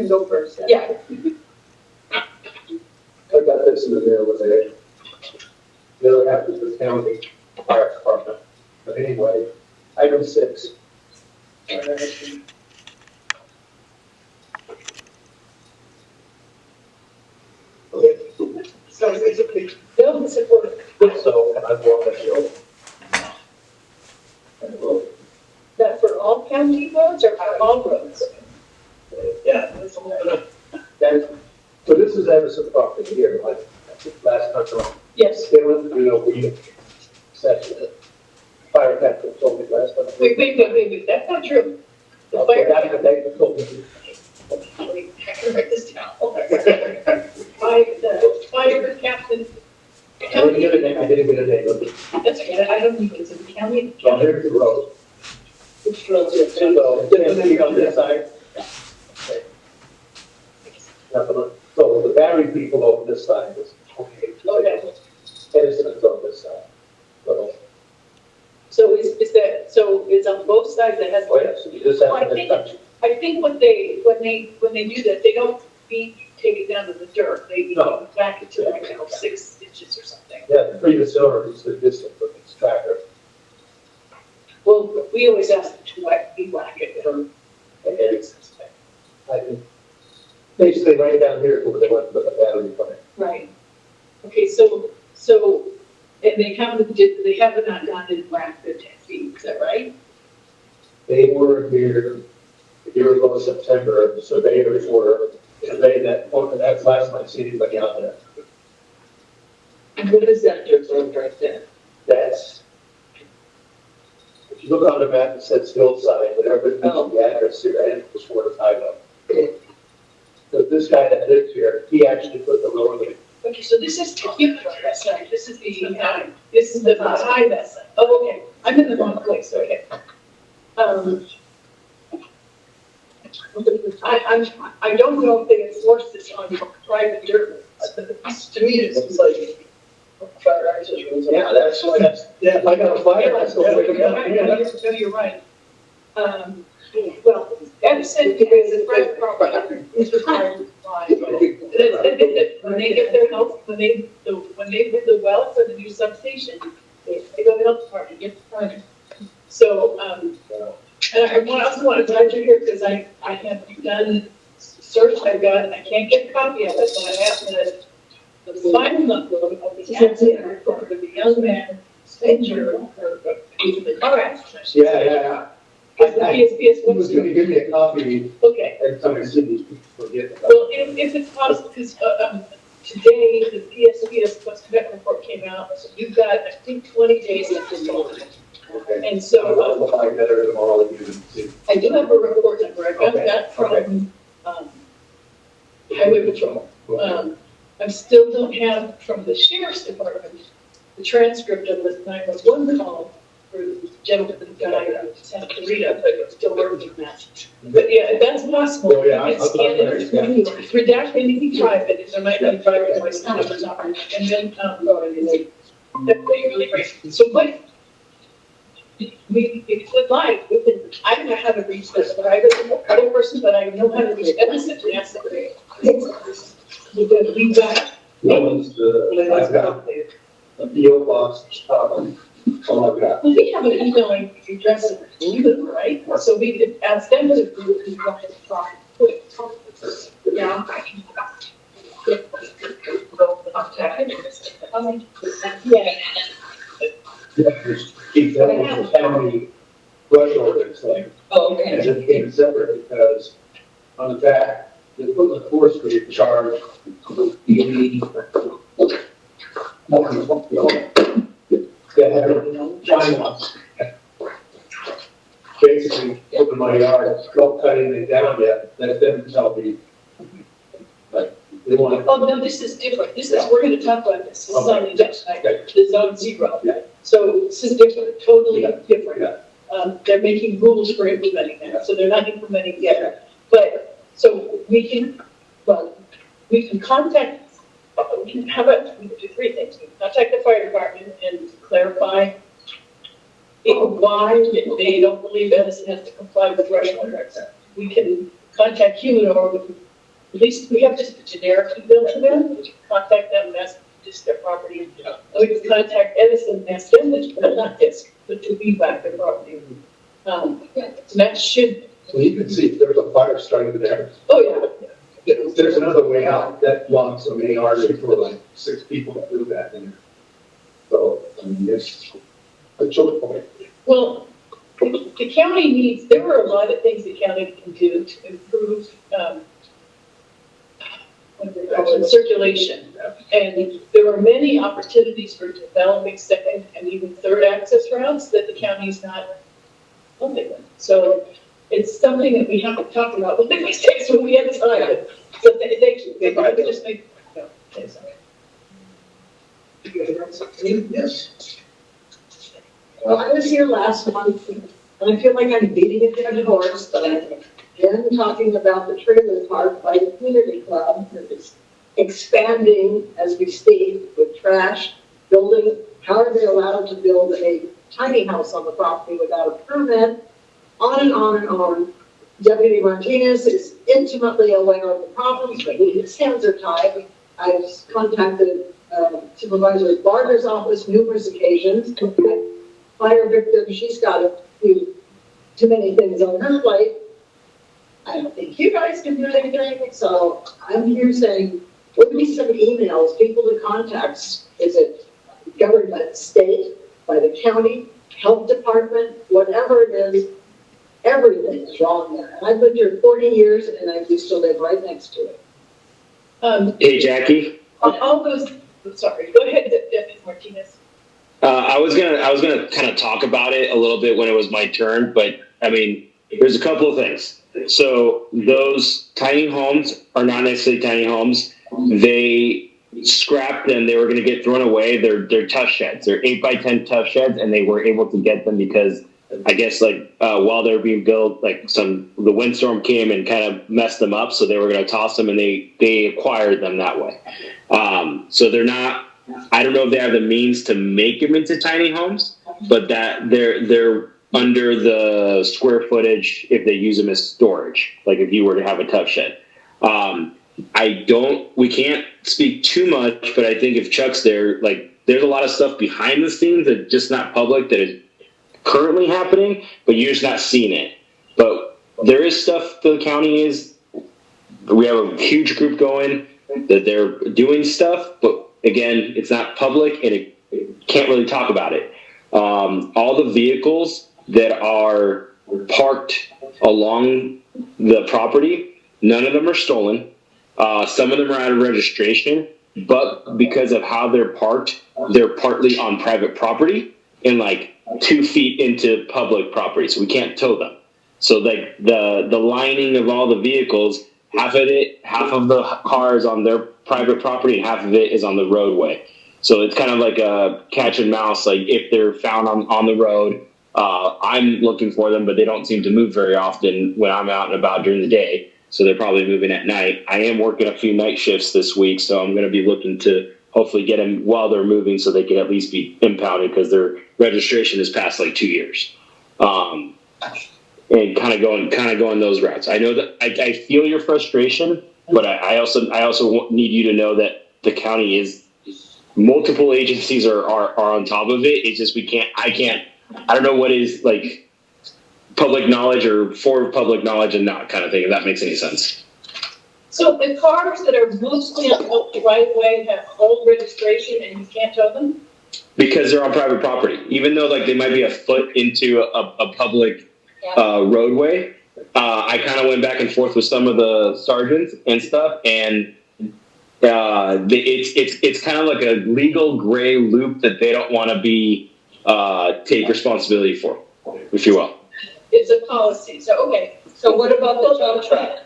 can go first. Yeah. I got this in the mail with it. The other half is the county fire department. But anyway, item 6. Okay, So basically, build support. so I want to show. That for all county roads or for all roads? Yeah. So this is Everson property here, like last time around. Yes. They went through a weed session. Fire captain told me last time. Wait, that's not true. The Okay, fire. that's what they told me. Wait, I can write this down. The fire captain. I didn't get a name, I didn't get a name. That's okay, I don't need it, so the county. So here's the road. Which roads are So, then you on this side. Okay. So the battery people over this side is, okay. Okay. Edison's on this side. So is that, so it's on both sides that has. Oh, yes, you just have Well, to. I think when they do that, they don't take it down to the dirt, they No. back it to like, 6 inches or something. Yeah, the previous owner is the distance of this tractor. Well, we always ask them to whack it or. I think, basically right down here is where they went to put the battery plant. Right. Okay, so, and they haven't not gone and whacked the 10 feet, is that right? They were here a year ago in September, the surveyors were, that's last time I seen anybody out there. And what is that dirt road right there? That's, if you look on the map, it says hillside, whatever, the address here, and it's where I know. So this guy that lives here, he actually put the road in. Okay, so this is that side, this is the behind that side. Oh, okay, I'm in the wrong place, okay. I don't know if they enforce this on private dirt roads. To me, it seems like fire access roads. Yeah, yeah, I got a fire, that's the way to go. No, you're right. Well, Edison is a private property, is required to comply. When they get their health, when they did the well for the new substation, they go to the health department, get the permit. So, and I also want to glad you're here because I have done search, I can't get a copy of it, but I have the final number of the accident report of the young man injured. All right. Yeah. Is the PSPS He was gonna give me a copy, okay. every time I see these people forget. Well, if it's possible, because today the PSPS post-event report came out, so you've got, I think, 20 days left to go. Okay. And so I'll find better tomorrow if you can see. I do have a report number. I got that from Highway Patrol. I still don't have from the Sheriff's Department the transcript of the 911 call for the gentleman, the guy in Santa Clarita, but I'm still working on that. But yeah, if that's possible. Oh, yeah, you can scan it, redact anything private, if there might be private voice numbers on it, and then, that would be really great. So what, if you'd like, I don't know how to reach this, but I don't know other person, but I know how to reach Edison to ask the because we've got. That was I've got a PO box, all I've got. Well, we have an emailing address in Cleveland, right? So we could ask them to do it. Yeah. Yeah, just keep that with the county brush ordinance thing. Oh, And then it came separate because on the back, they put the forestry charge. They have time ones. Basically, open my yard, don't cut anything down yet, let them tell me. But they want to. Oh, no, this is different. This is, we're gonna talk about this. This is on the next night, Okay. the zone 0. Yeah. So this is different, totally Yeah. different. Yeah. They're making rules for implementing that, so they're not implementing yet. But, so we can contact, how about, we can do 3 things. We can contact the fire department and clarify why they don't believe Edison has to comply with rush orders. We can contact Humidor, at least we have just a generic bill to them, we can contact them and ask just their property. Yeah. And we can contact Edison and ask them to not this, but to be back their property. And that should, So you can see there's a fire starting there. oh yeah. There's another way out that blocks the main artery for like 6 people that do that. And so, I mean, it's a choke point. Well, the county needs, there are a lot of things the county can do to improve, what do they call it, circulation. And there are many opportunities for developing second and even third access routes that the county's not funding. So it's something that we have to talk about with the mistakes when we have time. So they probably just make, no, say something. Yes. Well, I was here last month, and I feel like I'm beating a dead horse, but I'm again talking about the trailer park by the community club that is expanding as we speak with trash, building. How are they allowed to build a tiny house on the property without a permit? On and on and on. Deputy Martinez is intimately aware of the problems, but his hands are tied. I've contacted Supervisor Barter's office numerous occasions. Fire victim, she's got a few too many things on her plate. I don't think you guys can do anything, so I'm here saying, what would be some emails, people to contact? Is it governed by the state, by the county, health department, whatever it is? Everything is wrong there. And I've lived here 40 years and I used to live right next to it. Hey, Jackie. All those, sorry, go ahead, Deputy Martinez. I was gonna kind of talk about it a little bit when it was my turn, but I mean, there's a couple of things. So those tiny homes are not necessarily tiny homes. They scrapped them. They were going to get thrown away. They're tough sheds. They're 8x10 tough sheds, and they were able to get them because I guess while they were being built, the windstorm came and kind of messed them up. So they were going to toss them, and they acquired them that way. So they're not. I don't know if they have the means to make them into tiny homes, but that they're under the square footage if they use them as storage. Like if you were to have a tough shed. We can't speak too much, but I think if Chuck's there, there's a lot of stuff behind the scenes that's just not public that is currently happening, but you're just not seeing it. But there is stuff the county is. We have a huge group going that they're doing stuff, but again, it's not public and it can't really talk about it. All the vehicles that are parked along the property, none of them are stolen. Some of them are out of registration, but because of how they're parked, they're partly on private property and 2 feet into public property, so we can't tow them. So the lining of all the vehicles, half of the cars on their private property and half of it is on the roadway. So it's kind of like a catch and mouse. If they're found on the road, I'm looking for them, but they don't seem to move very often when I'm out and about during the day. So they're probably moving at night. I am working a few night shifts this week, so I'm going to be looking to hopefully get them while they're moving so they can at least be impounded because their registration is past 2 years. And kind of going those routes. I know that I feel your frustration, but I also need you to know that the county is multiple agencies are on top of it. It's just I don't know what is public knowledge or for public knowledge and not kind of thing, if that makes any sense. So the cars that are mostly on the right of way have old registration and you can't tow them? Because they're on private property. Even though they might be a foot into a public roadway, I kind of went back and forth with some of the sergeants and stuff, and it's kind of like a legal gray loop that they don't want to take responsibility for, if you will. It's a policy. So, okay. So what about the tow truck?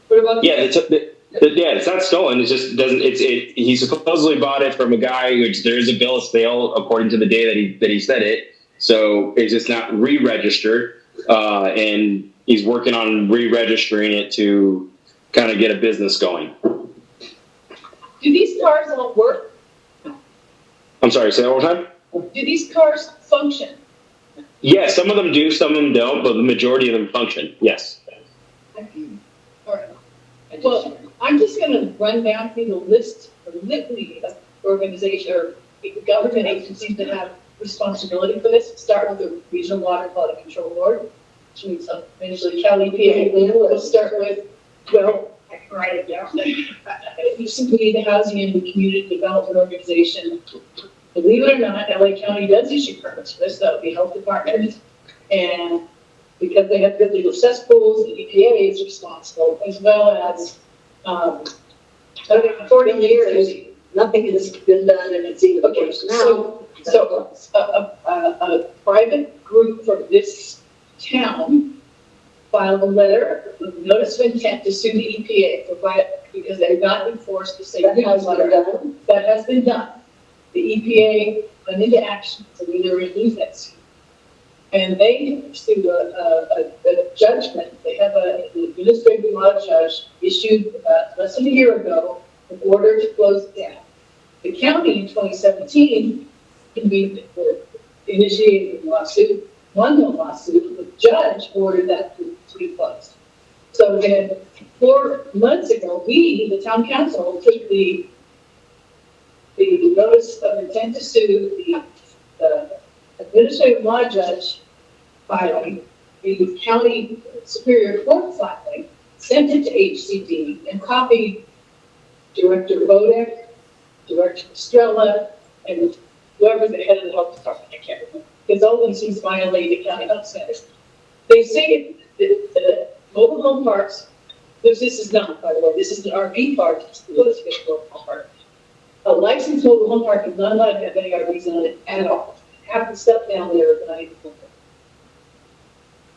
What about it's not stolen. It just doesn't. He supposedly bought it from a guy, which there is a bill of sale according to the day that he said it. So it's just not re-registered, and he's working on re-registering it to kind of get a business going. Do these cars all work? I'm sorry. Say that one more time. Do these cars function? Yeah, some of them do, some of them don't, but the majority of them function. Yes. All right. Well, I'm just gonna run down through the list of litany of organization or government agencies that have responsibility for this. Start with the Regional Water Quality Control Board, which means eventually Cal EPA. We'll start with, well, I can write it down. It used to be the Housing and Community Development Organization. Believe it or not, LA County does issue permits for this. That would be Health Department. And because they have good legal cesspools, the EPA is responsible, as well as, 40 years, nothing has been done, and it's even okay, worse now. so a private group from this town filed a letter, of notice of intent to sue the EPA because they've not enforced the safe That has drinking been water. done. That has been done. The EPA went into action, so we were going to lose that suit. And they issued a judgment. They have an administrative law judge issued less than a year ago an order to close it down. The county in 2017 initiated a lawsuit, won the lawsuit. The judge ordered that to be closed. So then 4 months ago, we, the town council, took the notice of intent to sue the administrative law judge filing, the county superior court filing, sent it to HCD and copied Director Bodek, Director Estrella, and whoever's the head of the health department, I can't remember, because all these things violate the county health centers. They say that the mobile home parks, this is not, by the way, this is an RV park, it's supposed to be a mobile home park. A licensed mobile home park is not allowed to have any RVs on it at all. Have the stuff down there at night.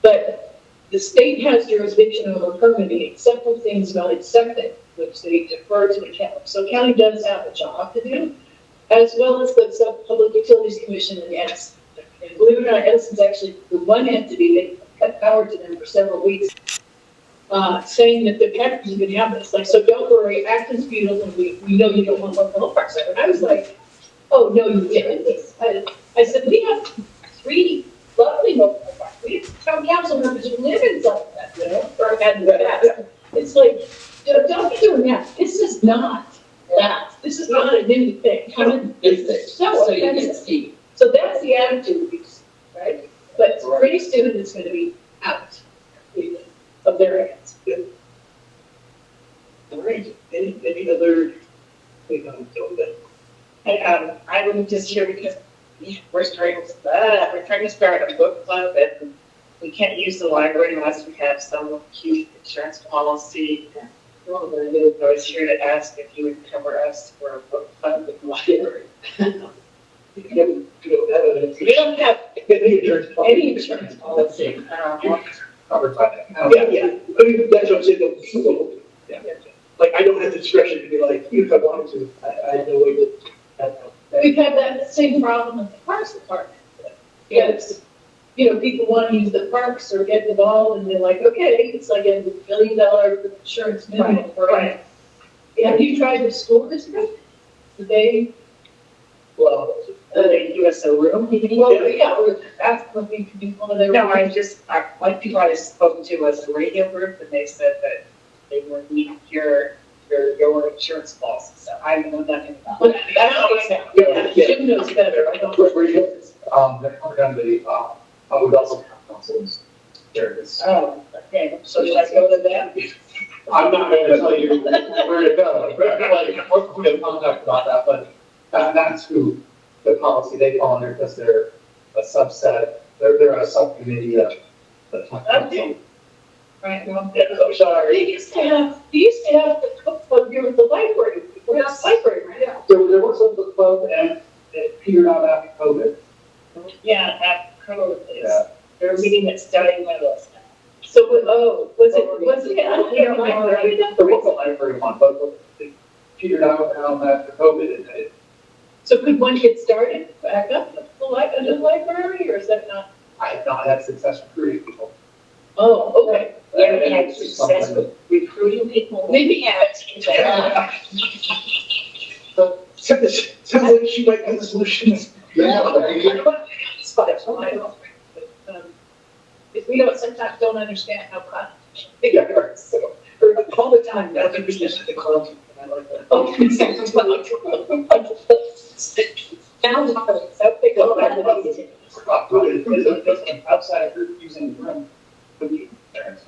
But the state has jurisdiction over permitting except for things not accepted, which they defer to the county. So county does have a job to do, as well as the Public Utilities Commission and Edison. And believe it or not, Edison's actually the one entity that cut power to them for several weeks, saying that the package is going to happen. It's like, so don't worry, Acton's beautiful, and we know you don't want one for parks. And I was like, oh, no, you didn't. I said, we have 3 lovely mobile home parks. We have town council members who live in some of that, you know, or had that. It's like, you know, don't be doing that. This is not that. This is not a new thing. It's so offensive. So that's the attitude we see, right? But pretty soon it's going to be out of their hands. All right, any other thing on that? And I wouldn't just here because we're trying to start a book club and we can't use the library unless we have some huge insurance policy. I was here to ask if you would cover us for a book club in the library. We don't have any insurance policy. Covered by that. Yeah. I mean, that's what I'm saying. Yeah. Like, I don't have the discretion to be like, if I wanted to, I have no way to. We've had that same problem in the parks department. Yes, you know, people want to use the parks or get involved, and they're like, okay, it's like $1 billion insurance minimum for it. Have you tried the school district? Did they? Well, They give us a room. Well, yeah, we're asking if we can do one of their. No, like people I've spoken to was a radio group and they said that they were needing your insurance policy. So I know nothing about Well, that. that's Jim knows better. I don't. they're coming down to the, I would also have councils. Oh, okay. So should I go to that? I'm not going to tell you where to go. We're in contact about that, but that's who the policy they fall under because they're a subset. They're a subcommittee of the town council. Right, well. Yeah, I'm sorry. They used to have the cook club here at the library. We're not library right now. There was a book club and it petered out after COVID. Yeah, after COVID is, they're meeting at study windows. So, was it, I don't know, library now? There was a library one, but it petered out after COVID. And So could one get started back up at the library, or is that not? I have not had success recruiting people. Oh, okay. Yeah, we had success with recruiting people. Maybe, yeah. Sounds like she might have the solutions. If we sometimes don't understand how content Yeah, so, or call all the time. I think we just have to call them. I like that. Oh, now, so they go back to the Outside group using the room.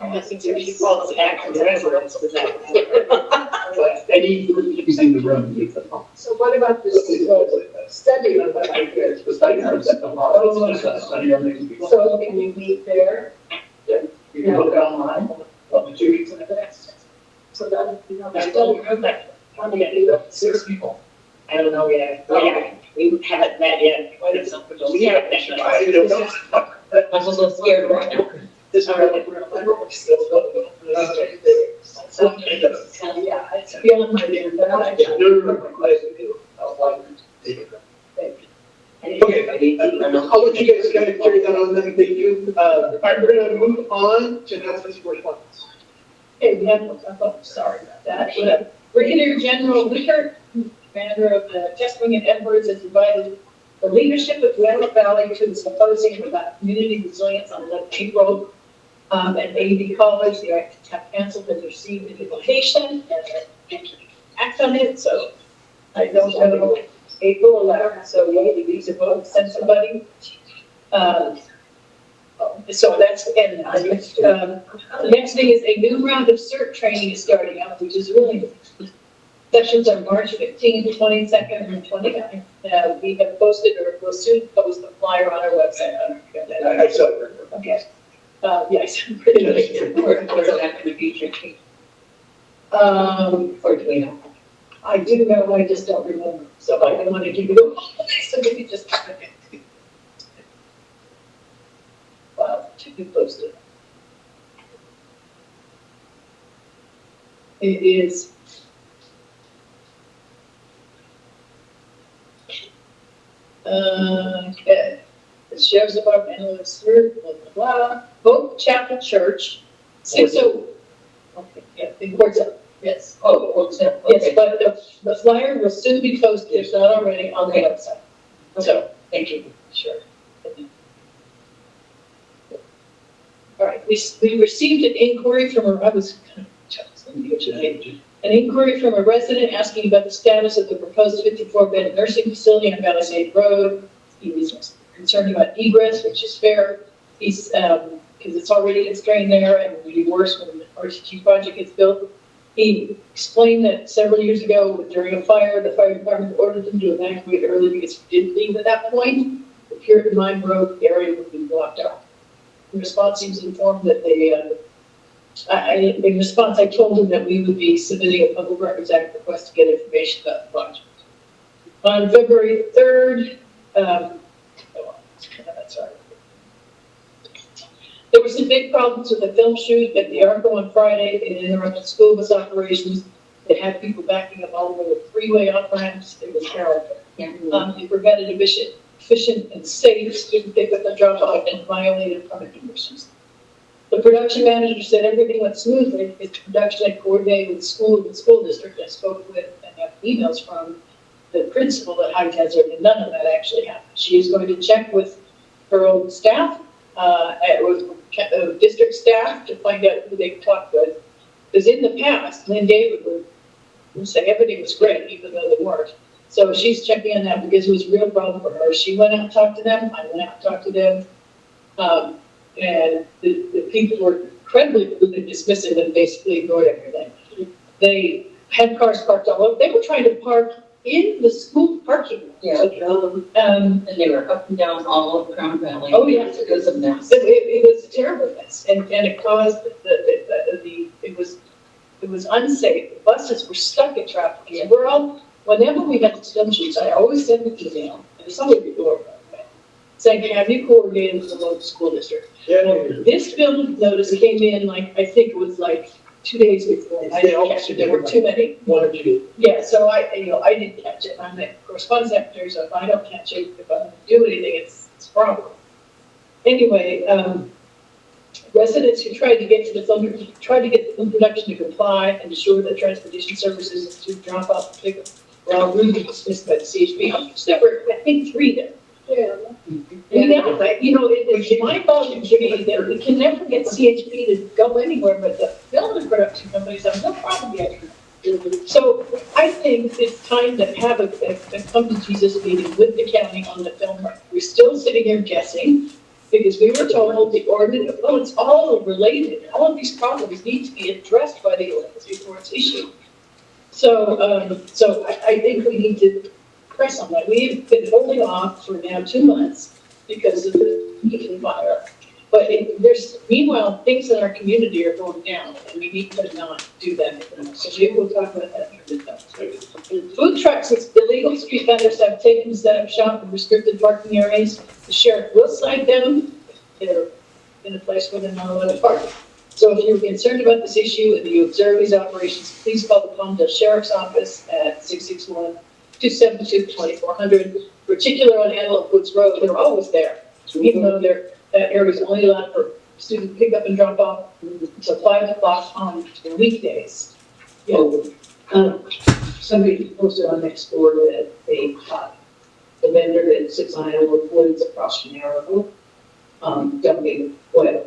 I think if you call us active residents, was that? Any group using the room. So what about this study? The study room set them up. It's just a study room. So can you meet there? You can look online, up to 2 weeks in advance. So that, you know, That's study still room that, How many? 6 people. I don't know yet. We haven't met yet. We haven't met yet. I don't know. I'm a little scared right now. This is really, we're still going. yeah, it's beyond my being, but I Yeah, no, glad we do. Okay, I'll let you guys carry that on then, thank you. All right, we're gonna move on to announcements for response. Okay, we have, sorry about that. Brigadier General Wickert, commander of the Test Wing at Edwards, has invited the leadership of Willamette Valley to the symposium about community resilience on Lake Road. At AD College, the architect have canceled and received an invitation and act on it, so I don't know, April 11th, so we need to use a vote, send somebody. So that's, and the next thing is a new round of CERT training is starting up, which is really, sessions are March 15th, 22nd, and 29th. We have posted, or will soon post the flyer on our website. I saw it. Okay. Yes. Where's that going to be? Or do we know? I do know, I just don't remember, so I don't want to give you, so maybe just, okay. Wow, to be posted. It is. Okay. The sheriff's department analyst, blah, blah, blah. Both Chapel Church, 6:00. Okay, yeah, in Portsmouth, yes. Oh, Portsmouth. Yes, but the flyer will soon be posted, if not already, on the website. So, Thank you. sure. All right, we received an inquiry from an inquiry from a resident asking about the status of the proposed 54-bed nursing facility on Palisade Road. He was concerned about egress, which is fair. He's, because it's already constrained there and will be worse when the RCG project gets built. He explained that several years ago, during a fire, the fire department ordered them to evacuate early because if you didn't leave at that point, the Puritan Mine Road area would be blocked off. In response, he was informed that in response, I told him that we would be submitting a Public Records Act request to get information about the project. On February 3rd, sorry. There were some big problems with the film shoot at the Arco on Friday. It interrupted school bus operations. It had people backing up all over the freeway off ramps. It was terrible. It prevented efficient and safe student pickup and drop off and violated permit conditions. The production manager said everything went smoothly. His production had coordinated with the school district. I spoke with and have emails from the principal at High Desert, and none of that actually happened. She is going to check with her own staff, with district staff, to find out who they talked with. Because in the past, Lynn David would say everything was great, even though they weren't. So she's checking on that because it was a real problem for her. She went out and talked to them. I went out and talked to them. And the people were incredibly dismissive and basically ignored everything. They had cars parked all over. They were trying to park in the school parking lot. Yeah. And they were up and down all over Crown Valley. Oh, yes. It was a mess. It was a terrible mess, and it caused it was unsafe. The buses were stuck in traffic, and whenever we had the film shoots, I always send an email, and it's somebody before, saying, have you coordinated with the local school district? This film notice came in, I think it was 2 days before. I didn't catch it. There were too many. One or two. Yeah, so I didn't catch it. I'm the correspondence secretary, so if I don't catch it, if I don't do anything, it's a problem. Anyway, residents who tried to get the film production to comply and ensure that transportation services to drop off and pick up were all rudely dismissed by the CHP. There were, I think, 3 there. Yeah. It's mind-boggling to me that we can never get CHP to go anywhere, but the film production companies have no problem getting it. So I think it's time to have a come to Jesus meeting with the county on the film. We're still sitting here guessing, because we were told the ordinance, oh, it's all related. All of these problems need to be addressed by the ordinance before it's issued. So I think we need to press on that. We've been holding off for now 2 months because of the heat fire. But meanwhile, things in our community are going down, and we need to not do that anymore. So maybe we'll talk about that in a minute. Food trucks, it's illegal. Street vendors have taken set up shop in restricted parking areas. The sheriff will cite them. They're in a place where they're not allowed to park. So if you're concerned about this issue and you observe these operations, please call the Palmdale Sheriff's Office at 661-272-2400. Particularly on Antelope Woods Road, they're always there, even though that area is only allowed for student pickup and drop off until 5 o'clock on weekdays. Somebody posted on Nextdoor that they caught the vendor that sits on Antelope Woods across from Arrowville, dumping oil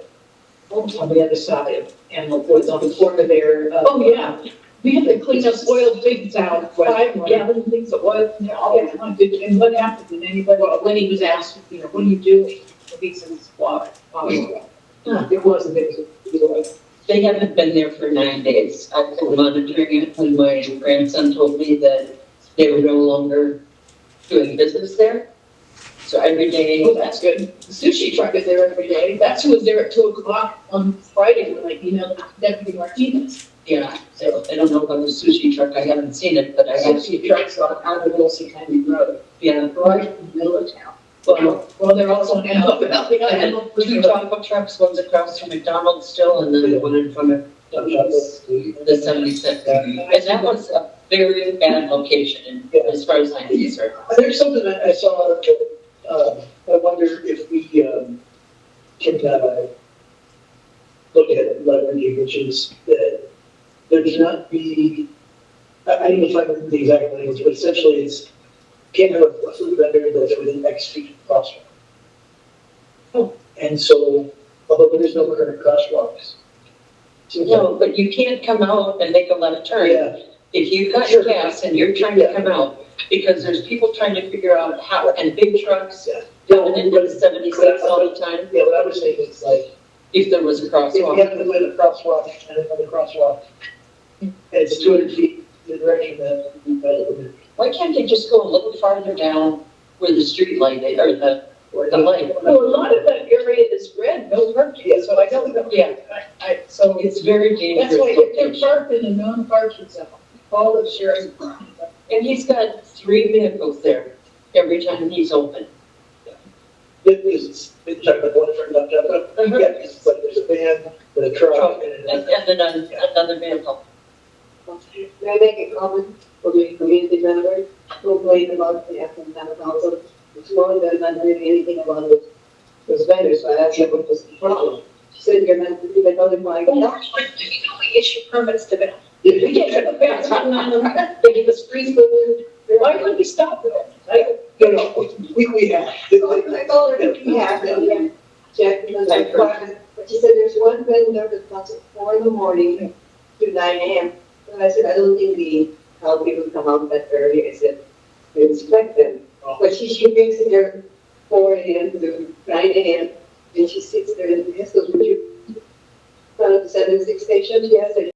on the other side of Antelope Woods on the corner there. Oh, yeah. We had to clean up oil big town, 5 gallon things of oil. And what happened? Did anybody, when he was asked, what are you doing? He said, it's water. It wasn't, it was oil. They haven't been there for 9 days. I've been monitoring it, and my grandson told me that they were no longer doing business there. So every day. Oh, that's good. The sushi truck is there every day. That's who was there at 2 o'clock on Friday when I emailed Deputy Martinez. Yeah, so I don't know about the sushi truck. I haven't seen it, but I have. Sushi trucks on out of Wilson County Road. Yeah. Right in the middle of town. Well, they're also on Antelope. I had 2 taco trucks, one's across from McDonald's still, and then the one in front of the 76. And that was a very bad location, as far as I'm concerned. There's something that I saw, I wonder if we can look at leveraging, which is that there cannot be, I don't know if I remember the exact language, but essentially it's, can't have a food vendor that's within X feet of crosswalk. Oh. And so, although there is no current crosswalks. No, but you can't come out and make a left turn. Yeah. If you've got your gas and you're trying to come out, because there's people trying to figure out how, and big trucks going into the 76 all the time. Yeah, what I was saying is like, If there was a if we crosswalk. have to put a crosswalk and another crosswalk, and it's 200 feet in the direction that. Why can't they just go a little farther down where the street light is, or the light? Well, a lot of that area is red, no parking, so I don't know. Yeah. So It's very that's dangerous. why if they're location. parked in a non-parking zone, all of sheriff's. And he's got 3 vehicles there every time he's open. It's like the one for left out, but yeah, it's like there's a van, with a truck, And then another vehicle. May I make a comment for the community member who complained about the FM council? This morning, they're not doing anything about those vendors, so I asked her what was the problem. She said, you're not even notifying. We issue permits to them. We get the fence on them, they give us free food. Why would we stop them? No, we have. I told her that we have them, yeah. Check in the department, but she said there's one vendor that comes at 4 in the morning to 9 a.m. And I said, I don't think the people come out that early. I said, we expect them. But she brings it there 4 a.m. to 9 a.m. and she sits there and asks us, would you come to the 76 station? Yes,